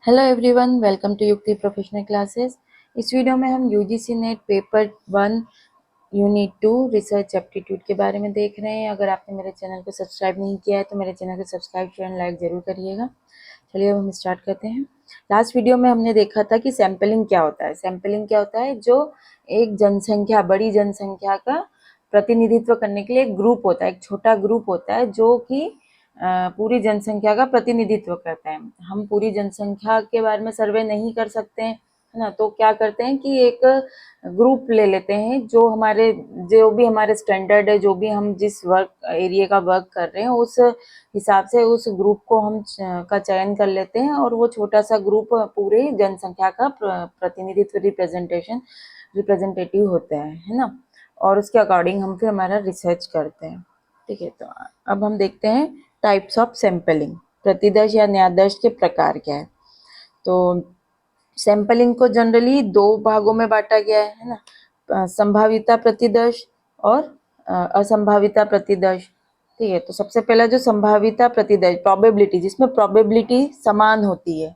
Hello everyone, welcome to युक्ति professional classes. इस video में हम UGC net paper 1 unit 2 research aptitude के बारे में देख रहे हैं। अगर आपने मेरे चैनल को सब्सक्राइब नहीं किया है तो मेरे चैनल को सब्सक्राइब शेयर लाइक ज़रूर करिएगा। चलिए अब हम स्टार्ट करते हैं। लास्ट वीडियो में हमने देखा था कि सैम्पलिंग क्या होता है। सैम्पलिंग क्या होता है? जो एक जनसंख्या, बड़ी जनसंख्या का प्रतिनिधित्व करने के लिए एक ग्रुप होता है, एक छोटा ग्रुप होता है जो कि पूरी जनसंख्या का प्रतिनिधित्व करता है। हम पूरी जनसंख्या के बारे में सर्वे नहीं कर सकते हैं, है ना, तो क्या करते हैं कि एक ग्रुप ले लेते हैं जो भी हमारे स्टैंडर्ड है, जो भी हम जिस वर्क एरिया का वर्क कर रहे हैं उस हिसाब से उस ग्रुप को हम का चयन कर लेते हैं और वो छोटा सा ग्रुप पूरे जनसंख्या का प्रतिनिधित्व रिप्रेजेंटेटिव होता है ना, और उसके अकॉर्डिंग हम फिर हमारा रिसर्च करते हैं। ठीक है, तो अब हम देखते हैं टाइप्स ऑफ सैम्पलिंग। प्रतिदर्श या न्यायदर्श के प्रकार क्या है? तो सैम्पलिंग को जनरली दो भागों में बांटा गया है ना, संभाविता प्रतिदर्श और असंभाविता प्रतिदर्श। ठीक है, तो सबसे पहला जो संभाविता प्रतिदर्श, प्रोबेबिलिटी, जिसमें प्रोबेबिलिटी समान होती है।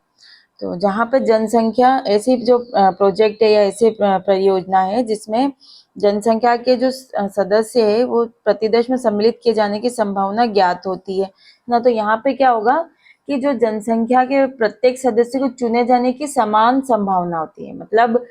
तो जहाँ पे जनसंख्या, ऐसी जो प्रोजेक्ट है या ऐसी परियोजना है जिसमें जनसंख्या के जो सदस्य है वो प्रतिदर्श में सम्मिलित किए जाने की संभावना ज्ञात होती है ना, तो यहाँ पे क्या होगा कि जो जनसंख्या के प्रत्येक सदस्य को चुने जाने की समान संभावना होती है। मतलब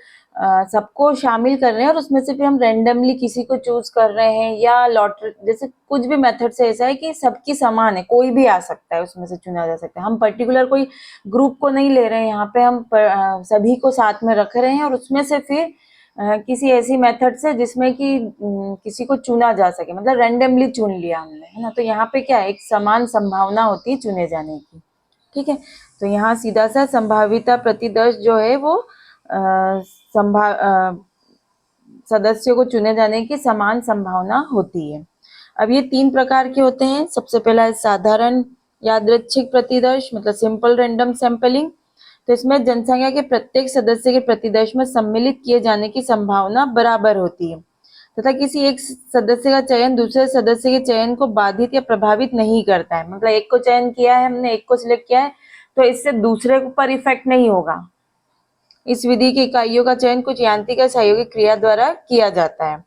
सबको शामिल कर रहे हैं और उसमें से फिर हम रैंडमली किसी को चूज कर रहे हैं या लॉटरी, जैसे कुछ भी मेथड से ऐसा है कि सबकी समान है, कोई भी आ सकता है, उसमें से चुना जा सकता है। हम पर्टिकुलर कोई ग्रुप को नहीं ले रहे हैं, यहाँ पे हम सभी को साथ में रख रहे हैं और उसमें से फिर किसी ऐसी मेथड से जिसमें कि किसी को चुना जा सके, मतलब रैंडमली चुन लिया हमने, है ना। तो यहाँ पे क्या है, एक समान संभावना होती है चुने जाने की। ठीक है, तो यहाँ सीधा सा संभाविता प्रतिदर्श जो है वो सदस्यों को चुने जाने की समान संभावना होती है। अब ये तीन प्रकार के होते हैं। सबसे पहला है साधारण यादृच्छिक प्रतिदर्श, मतलब सिंपल रैंडम सैंपलिंग। तो इसमें जनसंख्या के प्रत्येक सदस्य के प्रतिदर्श में सम्मिलित किए जाने की संभावना बराबर होती है तथा किसी एक सदस्य का चयन दूसरे सदस्य के चयन को बाधित या प्रभावित नहीं करता है। मतलब एक को चयन किया है हमने, एक को सिलेक्ट किया है, तो इससे दूसरे पर इफेक्ट नहीं होगा। इस विधि की इकाइयों का चयन कुछ यांत्रिक या सहयोगी क्रिया द्वारा किया जाता है।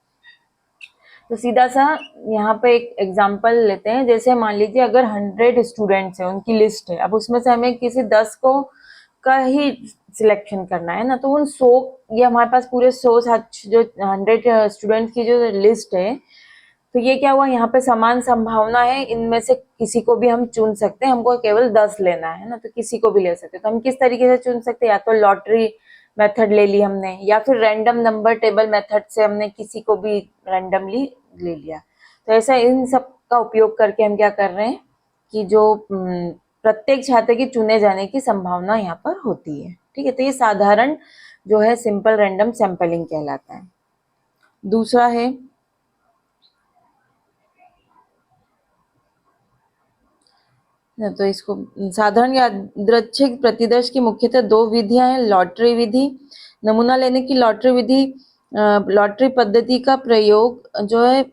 तो सीधा सा यहाँ पे एक एग्जांपल लेते हैं। जैसे मान लीजिए अगर 100 स्टूडेंट्स हैं, उनकी लिस्ट है, अब उसमें से हमें किसी 10 को का ही सिलेक्शन करना है ना, तो उन 100, ये हमारे पास पूरे 100 जो 100 स्टूडेंट्स की जो लिस्ट है, तो ये क्या हुआ, यहाँ पे समान संभावना है, इनमें से किसी को भी हम चुन सकते हैं। हमको केवल 10 लेना है ना, तो किसी को भी ले सकते हैं। तो हम किस तरीके से चुन सकते हैं? या तो लॉटरी मेथड ले ली हमने, या फिर रैंडम नंबर टेबल मेथड से हमने किसी को भी रैंडमली ले लिया। तो ऐसा इन सब का उपयोग करके हम क्या कर रहे हैं कि जो प्रत्येक छात्र की चुने जाने की संभावना यहाँ पर होती है। ठीक है, तो ये साधारण जो है सिंपल रैंडम सैंपलिंग कहलाता है। दूसरा है, तो इसको साधारण यादृच्छिक प्रतिदर्श की मुख्यतः दो विधियां हैं। लॉटरी विधि, नमूना लेने की लॉटरी विधि, लॉटरी पद्धति का प्रयोग जो है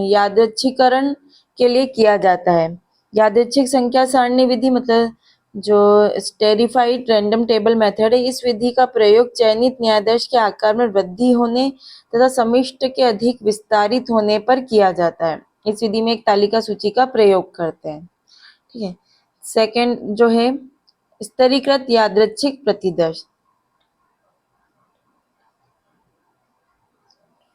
यादृच्छिकरण के लिए किया जाता है। यादृच्छिक संख्या सारणी विधि, मतलब जो स्टेरिफाइड रैंडम टेबल मेथड है, इस विधि का प्रयोग चयनित न्यायाधीश के आकार में वृद्धि होने तथा समिष्ट के अधिक विस्तारित होने पर किया जाता है। इस विधि में एक तालिका सूची का प्रयोग करते हैं। ठीक है, सेकंड जो है स्तरीकृत यादृच्छिक प्रतिदर्श,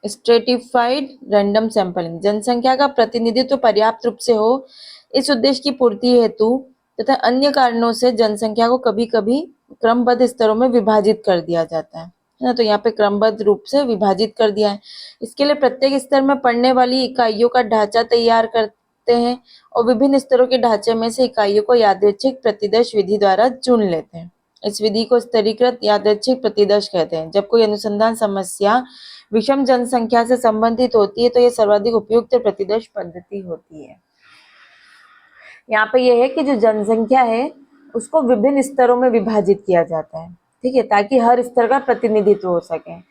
स्ट्रेटिफाइड रैंडम सैंपलिंग। जनसंख्या का प्रतिनिधित्व पर्याप्त रूप से हो, इस उद्देश्य की पूर्ति हेतु तथा अन्य कारणों से जनसंख्या को कभी कभी क्रमबद्ध स्तरों में विभाजित कर दिया जाता है ना। तो यहाँ पे क्रमबद्ध रूप से विभाजित कर दिया है। इसके लिए प्रत्येक स्तर में पढ़ने वाली इकाइयों का ढांचा तैयार करते हैं और विभिन्न स्तरों के ढांचे में से इकाइयों को यादृच्छिक प्रतिदर्श विधि द्वारा चुन लेते हैं। इस विधि को स्तरीकृत यादृच्छिक प्रतिदर्श कहते हैं। जब कोई अनुसंधान समस्या विषम जनसंख्या से संबंधित होती है तो यह सर्वाधिक उपयुक्त प्रतिदर्श पद्धति होती है। यहाँ पे यह है कि जो जनसंख्या है उसको विभिन्न स्तरों में विभाजित किया जाता है, ठीक है, ताकि हर स्तर का प्रतिनिधित्व हो सके, है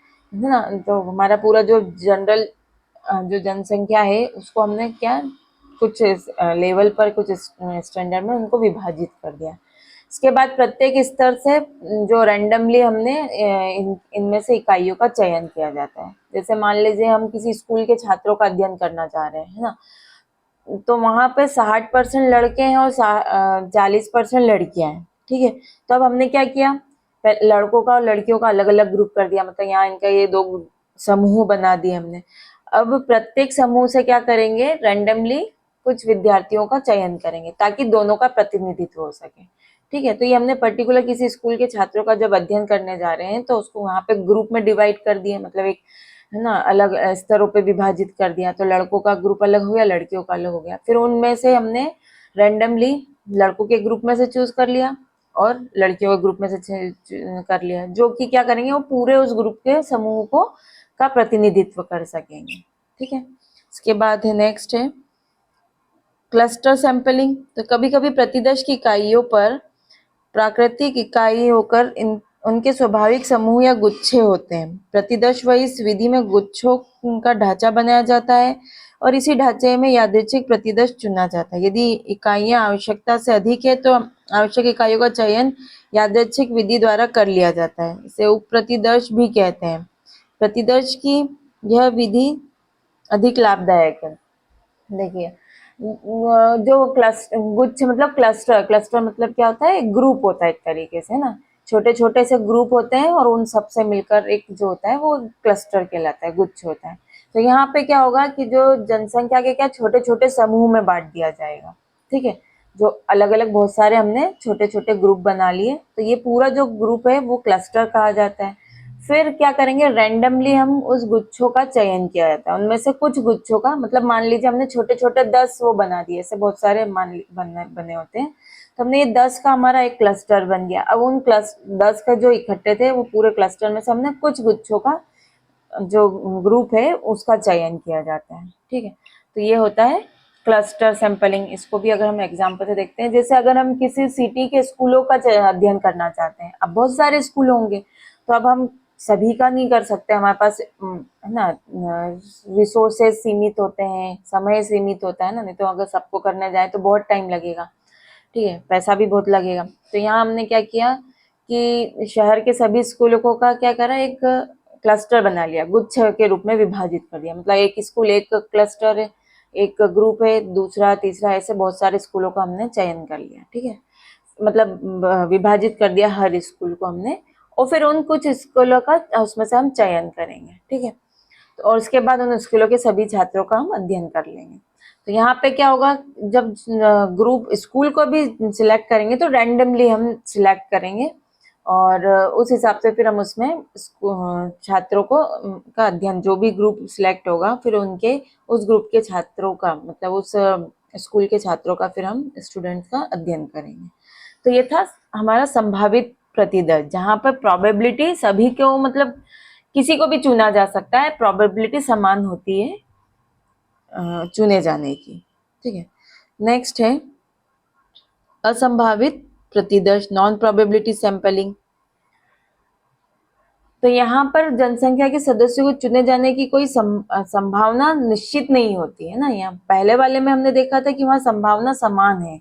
ना। तो हमारा पूरा जो जनरल जो जनसंख्या है उसको हमने क्या कुछ लेवल पर, कुछ स्टैंडर्ड में उनको विभाजित कर दिया। इसके बाद प्रत्येक स्तर से जो रैंडमली हमने इनमें से इकाइयों का चयन किया जाता है। जैसे मान लीजिए हम किसी स्कूल के छात्रों का अध्ययन करना चाह रहे हैं, है ना, तो वहां पे 60% लड़के हैं और 40% लड़कियां हैं, ठीक है। तो अब हमने क्या किया, लड़कों का और लड़कियों का अलग अलग ग्रुप कर दिया, मतलब यहाँ इनका ये दो समूह बना दिए हमने। अब प्रत्येक समूह से क्या करेंगे, रैंडमली कुछ विद्यार्थियों का चयन करेंगे ताकि दोनों का प्रतिनिधित्व हो सके, ठीक है। तो ये हमने पर्टिकुलर किसी स्कूल के छात्रों का जब अध्ययन करने जा रहे हैं तो उसको वहां पे ग्रुप में डिवाइड कर दिए, मतलब एक, है ना, अलग स्तरों पे विभाजित कर दिया। तो लड़कों का ग्रुप अलग हो गया, लड़कियों का अलग हो गया। फिर उनमें से हमने रैंडमली लड़कों के ग्रुप में से चूज कर लिया और लड़कियों के ग्रुप में से कर लिया, जो कि क्या करेंगे, वो पूरे उस ग्रुप के समूह को का प्रतिनिधित्व कर सकेंगे, ठीक है। इसके बाद है नेक्स्ट है क्लस्टर सैंपलिंग। तो कभी कभी प्रतिदर्श की इकाइयों पर प्राकृतिक इकाई होकर उनके स्वाभाविक समूह या गुच्छे होते हैं। प्रतिदर्श व इस विधि में गुच्छों का ढांचा बनाया जाता है और इसी ढांचे में यादृच्छिक प्रतिदर्श चुना जाता है। यदि इकाइयां आवश्यकता से अधिक है तो आवश्यक इकाइयों का चयन यादृच्छिक विधि द्वारा कर लिया जाता है। इसे उप प्रतिदर्श भी कहते हैं। प्रतिदर्श की यह विधि अधिक लाभदायक है। देखिए, जो गुच्छ मतलब क्लस्टर, क्लस्टर मतलब क्या होता है, एक ग्रुप होता है एक तरीके से, है ना, छोटे छोटे से ग्रुप होते हैं और उन सब से मिलकर एक जो होता है वो क्लस्टर कहलाता है, गुच्छ होता है। तो यहाँ पे क्या होगा कि जो जनसंख्या के क्या छोटे छोटे समूह में बांट दिया जाएगा, ठीक है। जो अलग अलग बहुत सारे हमने छोटे छोटे ग्रुप बना लिए, तो ये पूरा जो ग्रुप है वो क्लस्टर कहा जाता है। फिर क्या करेंगे, रैंडमली हम उस गुच्छों का चयन किया जाता है। उनमें से कुछ गुच्छों का, मतलब मान लीजिए हमने छोटे छोटे 10 वो बना दिए, ऐसे बहुत सारे बने होते हैं, तो हमने ये 10 का हमारा एक क्लस्टर बन गया। अब उन 10 का जो इकट्ठे थे वो पूरे क्लस्टर में से हमने कुछ गुच्छों का जो ग्रुप है उसका चयन किया जाता है, ठीक है। तो ये होता है क्लस्टर सैंपलिंग। इसको भी अगर हम एग्जाम्पल से देखते हैं, जैसे अगर हम किसी सिटी के स्कूलों का अध्ययन करना चाहते हैं, अब बहुत सारे स्कूल होंगे, तो अब हम सभी का नहीं कर सकते, हमारे पास है ना रिसोर्सेज सीमित होते हैं, समय सीमित होता है ना, नहीं तो अगर सबको करने जाए तो बहुत टाइम लगेगा, ठीक है, पैसा भी बहुत लगेगा। तो यहाँ हमने क्या किया कि शहर के सभी स्कूलों को का क्या करा, एक क्लस्टर बना लिया, गुच्छ के रूप में विभाजित कर दिया। मतलब एक स्कूल एक क्लस्टर है, एक ग्रुप है, दूसरा तीसरा, ऐसे बहुत सारे स्कूलों का हमने चयन कर लिया, ठीक है, मतलब विभाजित कर दिया हर स्कूल को हमने। और फिर उन कुछ स्कूलों का उसमें से हम चयन करेंगे, ठीक है। तो और उसके बाद उन स्कूलों के सभी छात्रों का हम अध्ययन कर लेंगे। तो यहाँ पे क्या होगा, जब ग्रुप स्कूल को भी सिलेक्ट करेंगे तो रैंडमली हम सिलेक्ट करेंगे और उस हिसाब से फिर हम उसमें छात्रों को का अध्ययन, जो भी ग्रुप सिलेक्ट होगा फिर उनके उस ग्रुप के छात्रों का, मतलब उस स्कूल के छात्रों का फिर हम स्टूडेंट्स का अध्ययन करेंगे। तो ये था हमारा संभावित प्रतिदर्श, जहाँ पर प्रोबेबिलिटी सभी को, मतलब किसी को भी चुना जा सकता है, प्रोबेबिलिटी समान होती है चुने जाने की, ठीक है। नेक्स्ट है असंभावित प्रतिदर्श, नॉन प्रोबेबिलिटी सैंपलिंग। तो यहाँ पर जनसंख्या के सदस्यों को चुने जाने की कोई संभावना निश्चित नहीं होती है ना। यहाँ पहले वाले में हमने देखा था कि वहाँ संभावना समान है,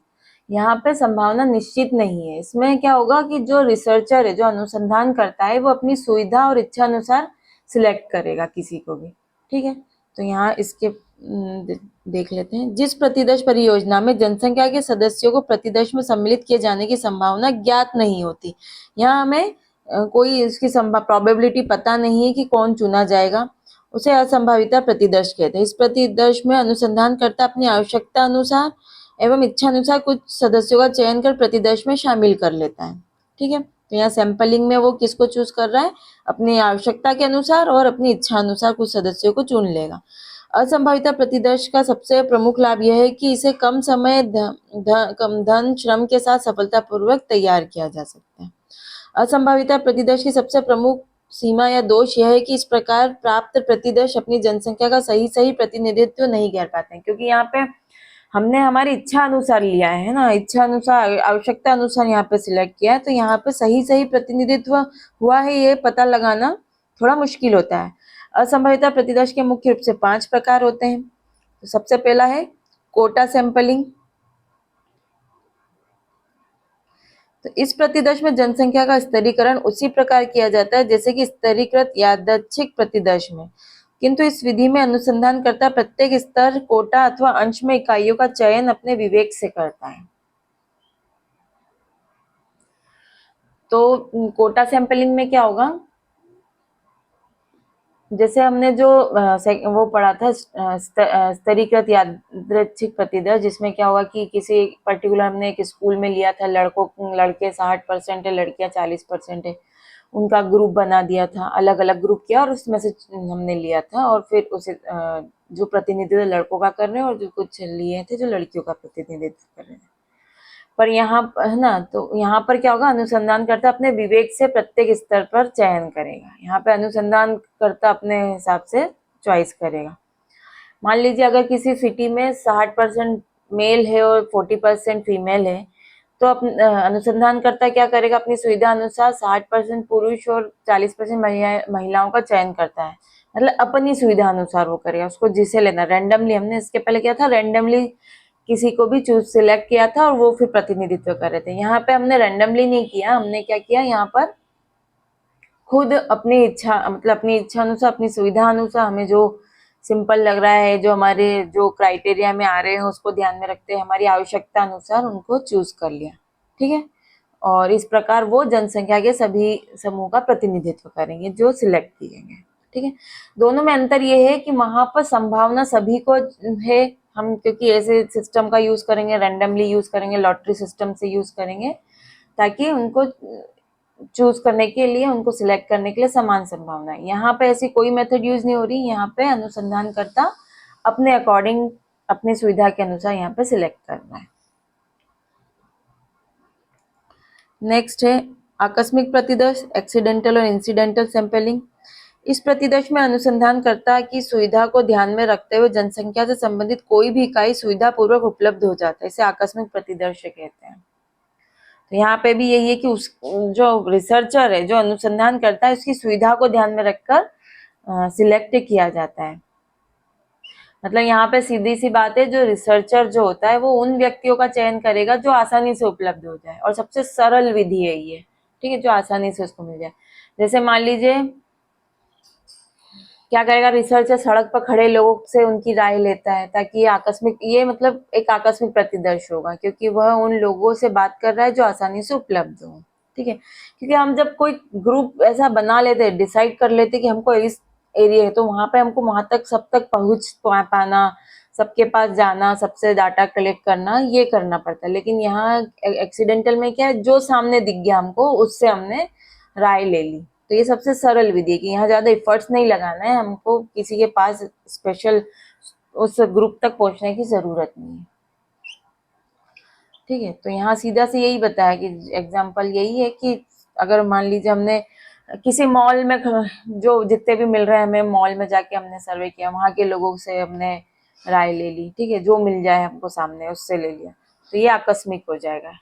यहाँ पे संभावना निश्चित नहीं है। इसमें क्या होगा कि जो रिसर्चर है, जो अनुसंधान करता है, वो अपनी सुविधा और इच्छा अनुसार सिलेक्ट करेगा किसी को भी, ठीक है। तो यहाँ इसके देख लेते हैं। जिस प्रतिदर्श परियोजना में जनसंख्या के सदस्यों को प्रतिदर्श में सम्मिलित किए जाने की संभावना ज्ञात नहीं होती, यहाँ हमें कोई इसकी प्रोबेबिलिटी पता नहीं है कि कौन चुना जाएगा, उसे असंभाविता प्रतिदर्श कहते हैं। इस प्रतिदर्श में अनुसंधानकर्ता अपनी आवश्यकता अनुसार एवं इच्छा अनुसार कुछ सदस्यों का चयन कर प्रतिदर्श में शामिल कर लेता है, ठीक है। तो यहाँ सैंपलिंग में वो किसको चूज कर रहा है, अपनी आवश्यकता के अनुसार और अपनी इच्छा अनुसार कुछ सदस्यों को चुन लेगा। असंभाविता प्रतिदर्श का सबसे प्रमुख लाभ यह है कि इसे कम समय, कम धन, श्रम के साथ सफलतापूर्वक तैयार किया जा सकता है। असंभाविता प्रतिदर्श की सबसे प्रमुख सीमा या दोष यह है कि इस प्रकार प्राप्त प्रतिदर्श अपनी जनसंख्या का सही प्रतिनिधित्व नहीं कर पाते हैं, क्योंकि यहाँ पे हमने हमारी इच्छा अनुसार लिया है ना, इच्छा अनुसार, आवश्यकता अनुसार यहाँ पे सिलेक्ट किया है, तो यहाँ पे सही प्रतिनिधित्व हुआ है ये पता लगाना थोड़ा मुश्किल होता है। असंभाविता प्रतिदर्श के मुख्य रूप से 5 प्रकार होते हैं। तो सबसे पहला है कोटा सैंपलिंग। तो इस प्रतिदर्श में जनसंख्या का स्तरीकरण उसी प्रकार किया जाता है जैसे कि स्तरीकृत यादृच्छिक प्रतिदर्श में, किंतु इस विधि में अनुसंधानकर्ता प्रत्येक स्तर, कोटा अथवा अंश में इकाइयों का चयन अपने विवेक से करता है। तो कोटा सैंपलिंग में क्या होगा, जैसे हमने जो वो पढ़ा था स्तरीकृत यादृच्छिक प्रतिदर्श, जिसमें क्या हुआ कि किसी पर्टिकुलर हमने एक स्कूल में लिया था, लड़के 60% है, लड़कियां 40% है, उनका ग्रुप बना दिया था, अलग अलग ग्रुप किया और उसमें से हमने लिया था और फिर उसे जो प्रतिनिधित्व लड़कों का कर रहे हैं और जो कुछ लिए थे जो लड़कियों का प्रतिनिधित्व कर रहे हैं। पर यहाँ है ना, तो यहाँ पर क्या होगा, अनुसंधानकर्ता अपने विवेक से प्रत्येक स्तर पर चयन करेगा। यहाँ पे अनुसंधानकर्ता अपने हिसाब से चॉइस करेगा। मान लीजिए अगर किसी सिटी में 60% मेल है और 40% फीमेल है, तो अनुसंधानकर्ता क्या करेगा, अपनी सुविधा अनुसार 60% पुरुष और 40% महिलाओं का चयन करता है। मतलब अपनी सुविधा अनुसार वो करेगा, उसको जिसे लेना, रैंडमली। हमने इसके पहले क्या था, रैंडमली किसी को भी सिलेक्ट किया था और वो फिर प्रतिनिधित्व कर रहे थे। यहाँ पे हमने रैंडमली नहीं किया, हमने क्या किया, यहाँ पर खुद अपनी इच्छा, मतलब अपनी इच्छा अनुसार, अपनी सुविधा अनुसार, हमें जो सिंपल लग रहा है, जो हमारे जो क्राइटेरिया में आ रहे हैं उसको ध्यान में रखते हैं, हमारी आवश्यकता अनुसार उनको चूज कर लिया। ठीक है, और इस प्रकार वो जनसंख्या के सभी समूह का प्रतिनिधित्व करेंगे जो सिलेक्ट किए गए। ठीक है, दोनों में अंतर ये है कि वहां पर संभावना सभी को है, हम क्योंकि ऐसे सिस्टम का यूज करेंगे, रैंडमली यूज करेंगे, लॉटरी सिस्टम से यूज करेंगे, ताकि उनको चूज करने के लिए, उनको सिलेक्ट करने के लिए समान संभावना है। यहाँ पे ऐसी कोई मेथड यूज नहीं हो रही, यहाँ पे अनुसंधानकर्ता अपने अकॉर्डिंग, अपनी सुविधा के अनुसार यहाँ पे सिलेक्ट करना है। नेक्स्ट है आकस्मिक प्रतिदर्श, एक्सीडेंटल और इंसिडेंटल सैंपलिंग। इस प्रतिदर्श में अनुसंधानकर्ता की सुविधा को ध्यान में रखते हुए जनसंख्या से संबंधित कोई भी इकाई सुविधा पूर्वक उपलब्ध हो जाता है, इसे आकस्मिक प्रतिदर्श कहते हैं। तो यहाँ पे भी यही है कि उस जो रिसर्चर है, जो अनुसंधान करता है, उसकी सुविधा को ध्यान में रखकर सिलेक्ट किया जाता है। मतलब यहाँ पे सीधी सी बात है, जो रिसर्चर जो होता है वो उन व्यक्तियों का चयन करेगा जो आसानी से उपलब्ध हो जाए, और सबसे सरल विधि है ये। ठीक है, जो आसानी से उसको मिल जाए। जैसे मान लीजिए क्या करेगा रिसर्चर, सड़क पर खड़े लोगों से उनकी राय लेता है, ताकि ये आकस्मिक, ये मतलब एक आकस्मिक प्रतिदर्श होगा, क्योंकि वह उन लोगों से बात कर रहा है जो आसानी से उपलब्ध हो। ठीक है, क्योंकि हम जब कोई ग्रुप ऐसा बना लेते हैं, डिसाइड कर लेते कि हमको इस एरिया है, तो वहां पे हमको वहां तक, सब तक पहुंच पाना, सबके पास जाना, सबसे डाटा कलेक्ट करना, ये करना पड़ता है। लेकिन यहाँ एक्सीडेंटल में क्या है, जो सामने दिख गया हमको, उससे हमने राय ले ली। तो ये सबसे सरल विधि है कि यहाँ ज्यादा एफर्ट्स नहीं लगाना है, हमको किसी के पास स्पेशल उस ग्रुप तक पहुंचने की जरूरत नहीं है। ठीक है, तो यहाँ सीधा से यही बताया कि एग्जाम्पल यही है कि अगर मान लीजिए हमने किसी मॉल में, जो जितने भी मिल रहे हैं हमें, मॉल में जाके हमने सर्वे किया, वहां के लोगों से हमने राय ले ली। ठीक है, जो मिल जाए हमको सामने उससे ले लिया, तो ये आकस्मिक हो जाएगा।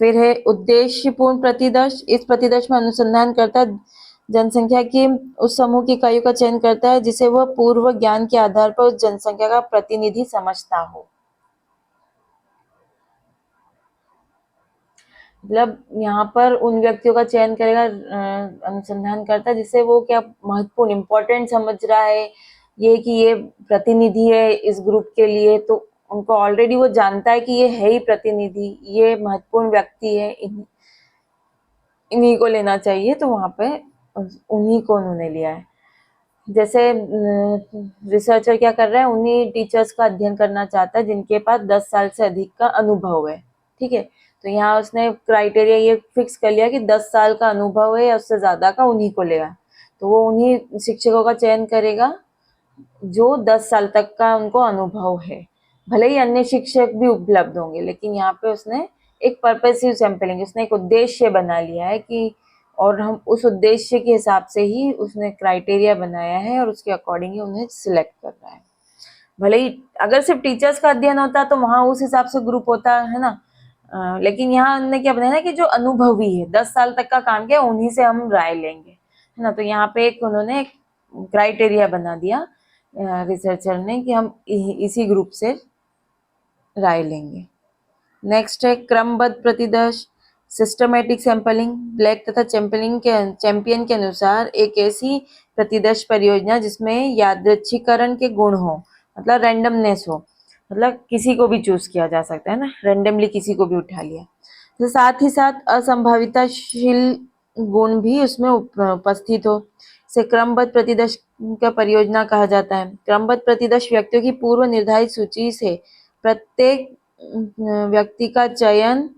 फिर है उद्देश्यपूर्ण प्रतिदर्श। इस प्रतिदर्श में अनुसंधान करता जनसंख्या की उस समूह की इकाइयों का चयन करता है जिसे वह पूर्व ज्ञान के आधार पर उस जनसंख्या का प्रतिनिधि समझता हो। मतलब यहाँ पर उन व्यक्तियों का चयन करेगा अनुसंधान करता है जिसे वो क्या महत्वपूर्ण, इंपॉर्टेंट समझ रहा है, ये कि ये प्रतिनिधि है इस ग्रुप के लिए, तो उनको ऑलरेडी वो जानता है कि ये है ही प्रतिनिधि, ये महत्वपूर्ण व्यक्ति है, इन्हीं को लेना चाहिए, तो वहां पे उन्हीं को उन्होंने लिया है। जैसे रिसर्चर क्या कर रहा है, उन्हीं टीचर्स का अध्ययन करना चाहता है जिनके पास 10 साल से अधिक का अनुभव है। ठीक है, तो यहाँ उसने क्राइटेरिया ये फिक्स कर लिया कि 10 साल का अनुभव है या उससे ज्यादा का, उन्हीं को लेगा। तो वो उन्हीं शिक्षकों का चयन करेगा जो 10 साल तक का उनको अनुभव है। भले ही अन्य शिक्षक भी उपलब्ध होंगे, लेकिन यहाँ पे उसने एक पर्पसिव सैंपलिंग, उसने एक उद्देश्य बना लिया है कि, और हम उस उद्देश्य के हिसाब से ही उसने क्राइटेरिया बनाया है और उसके अकॉर्डिंग ही उन्हें सिलेक्ट कर रहा है। भले ही अगर सिर्फ टीचर्स का अध्ययन होता तो वहां उस हिसाब से ग्रुप होता है ना, लेकिन यहाँ उन्होंने क्या बनाया कि जो अनुभवी है, 10 साल तक का काम किया, उन्हीं से हम राय लेंगे, है ना। तो यहाँ पे एक उन्होंने एक क्राइटेरिया बना दिया रिसर्चर ने कि हम इसी ग्रुप से राय लेंगे। नेक्स्ट है क्रमबद्ध प्रतिदर्श। सिस्टमेटिक सैंपलिंग, ब्लैक तथा चैंपियन के अनुसार एक ऐसी प्रतिदर्श परियोजना जिसमें यादृच्छिकरण के गुण हो, मतलब रैंडमनेस हो, मतलब किसी को भी चूज किया जा सकता है ना, रैंडमली किसी को भी उठा लिया। तो साथ ही साथ असंभाविताशील गुण भी उसमें उपस्थित हो, से क्रमबद्ध प्रतिदर्श का परियोजना कहा जाता है। क्रमबद्ध प्रतिदर्श व्यक्तियों की पूर्व निर्धारित सूची से प्रत्येक व्यक्ति का चयन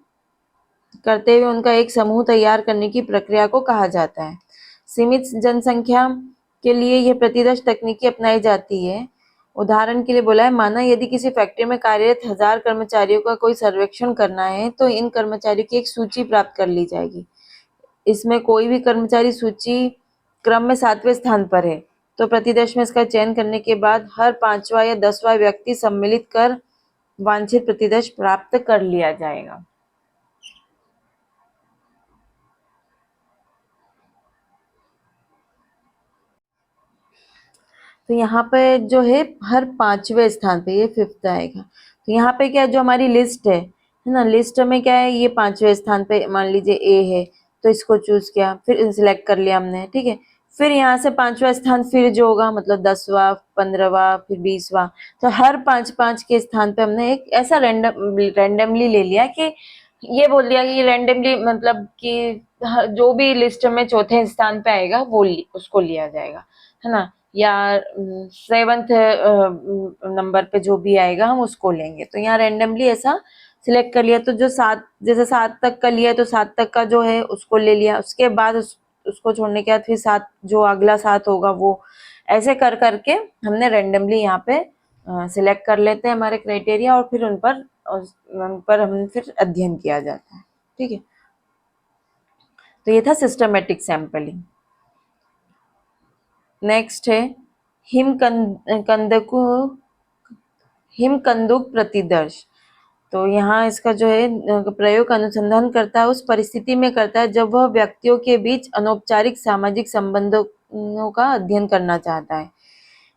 करते हुए उनका एक समूह तैयार करने की प्रक्रिया को कहा जाता है। सीमित जनसंख्या के लिए यह प्रतिदर्श तकनीकी अपनाई जाती है। उदाहरण के लिए बोला है, माना यदि किसी फैक्ट्री में कार्यरत 1000 कर्मचारियों का कोई सर्वेक्षण करना है तो इन कर्मचारियों की एक सूची प्राप्त कर ली जाएगी। इसमें कोई भी कर्मचारी सूची क्रम में 7वें स्थान पर है तो प्रतिदर्श में इसका चयन करने के बाद हर 5वां या 10वां व्यक्ति सम्मिलित कर वांछित प्रतिदर्श प्राप्त कर लिया जाएगा। तो यहाँ पे जो है हर 5वें स्थान पे, ये 5th आएगा। तो यहाँ पे क्या है, जो हमारी लिस्ट है ना, लिस्ट में क्या है, ये 5वें स्थान पे मान लीजिए ए है तो इसको चूज किया, फिर सिलेक्ट कर लिया हमने, ठीक है। फिर यहाँ से 5वां स्थान फिर जो होगा, मतलब 10वां, 15वां, फिर 20वां, तो हर 5-5 के स्थान पे हमने एक ऐसा रैंडमली ले लिया कि ये बोल दिया कि रैंडमली, मतलब कि जो भी लिस्ट में चौथे स्थान पे आएगा वो उसको लिया जाएगा, है ना, या 7th नंबर पे जो भी आएगा हम उसको लेंगे। तो यहाँ रैंडमली ऐसा सिलेक्ट कर लिया, तो जो 7, जैसे 7 तक का लिया तो 7 तक का जो है उसको ले लिया, उसके बाद उसको छोड़ने के बाद फिर 7, जो अगला 7 होगा वो, ऐसे कर करके हमने रैंडमली यहाँ पे सिलेक्ट कर लेते हैं हमारे क्राइटेरिया, और फिर उन पर हम फिर अध्ययन किया जाता है, ठीक है। तो ये था सिस्टमेटिक सैंपलिंग। नेक्स्ट है हिमकंदुक प्रतिदर्श। तो यहाँ इसका जो है प्रयोग अनुसंधान करता है उस परिस्थिति में करता है जब वह व्यक्तियों के बीच अनौपचारिक सामाजिक संबंधों का अध्ययन करना चाहता है।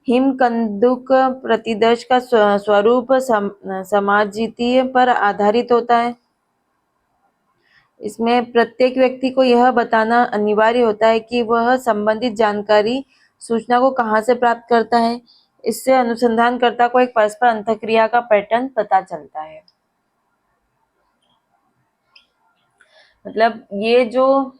हिमकंदुक प्रतिदर्श का स्वरूप समाजितीय पर आधारित होता है। इसमें प्रत्येक व्यक्ति को यह बताना अनिवार्य होता है कि वह संबंधित जानकारी सूचना को कहाँ से प्राप्त करता है। इससे अनुसंधानकर्ता को एक परस्पर अंतःक्रिया का पैटर्न पता चलता है। मतलब ये जो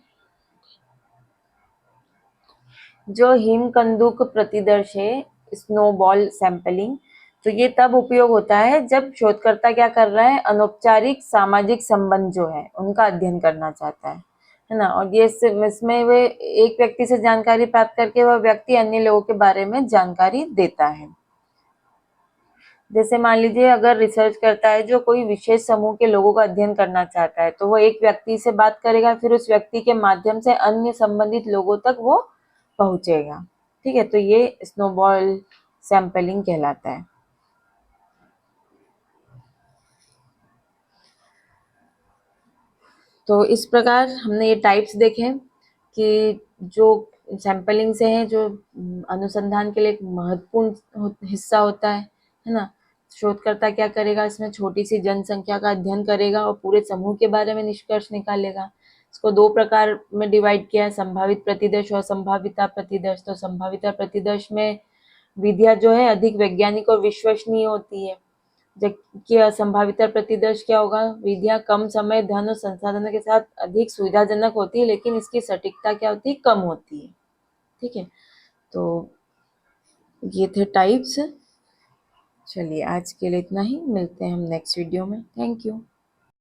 हिमकंदुक प्रतिदर्श है, स्नोबॉल सैंपलिंग, तो ये तब उपयोग होता है जब शोधकर्ता क्या कर रहा है, अनौपचारिक सामाजिक संबंध जो है उनका अध्ययन करना चाहता है ना। और ये इसमें वे एक व्यक्ति से जानकारी प्राप्त करके वह व्यक्ति अन्य लोगों के बारे में जानकारी देता है। जैसे मान लीजिए अगर रिसर्च करता है जो कोई विशेष समूह के लोगों का अध्ययन करना चाहता है तो वो एक व्यक्ति से बात करेगा, फिर उस व्यक्ति के माध्यम से अन्य संबंधित लोगों तक वो पहुंचेगा, ठीक है। तो ये स्नोबॉल सैंपलिंग कहलाता है। तो इस प्रकार हमने ये टाइप्स देखे कि जो सैंपलिंग से है, जो अनुसंधान के लिए एक महत्वपूर्ण हिस्सा होता है ना। शोधकर्ता क्या करेगा, इसमें छोटी सी जनसंख्या का अध्ययन करेगा और पूरे समूह के बारे में निष्कर्ष निकालेगा। इसको 2 प्रकार में डिवाइड किया है, संभावित प्रतिदर्श और संभाविता प्रतिदर्श। तो संभाविता प्रतिदर्श में विधियां जो है अधिक वैज्ञानिक और विश्वसनीय होती है, जबकि असंभाविता प्रतिदर्श क्या होगा, विधियां कम समय, धन और संसाधनों के साथ अधिक सुविधाजनक होती है, लेकिन इसकी सटीकता क्या होती है, कम होती है, ठीक है। तो ये थे टाइप्स। चलिए आज के लिए इतना ही, मिलते हैं हम नेक्स्ट वीडियो में। Thank you.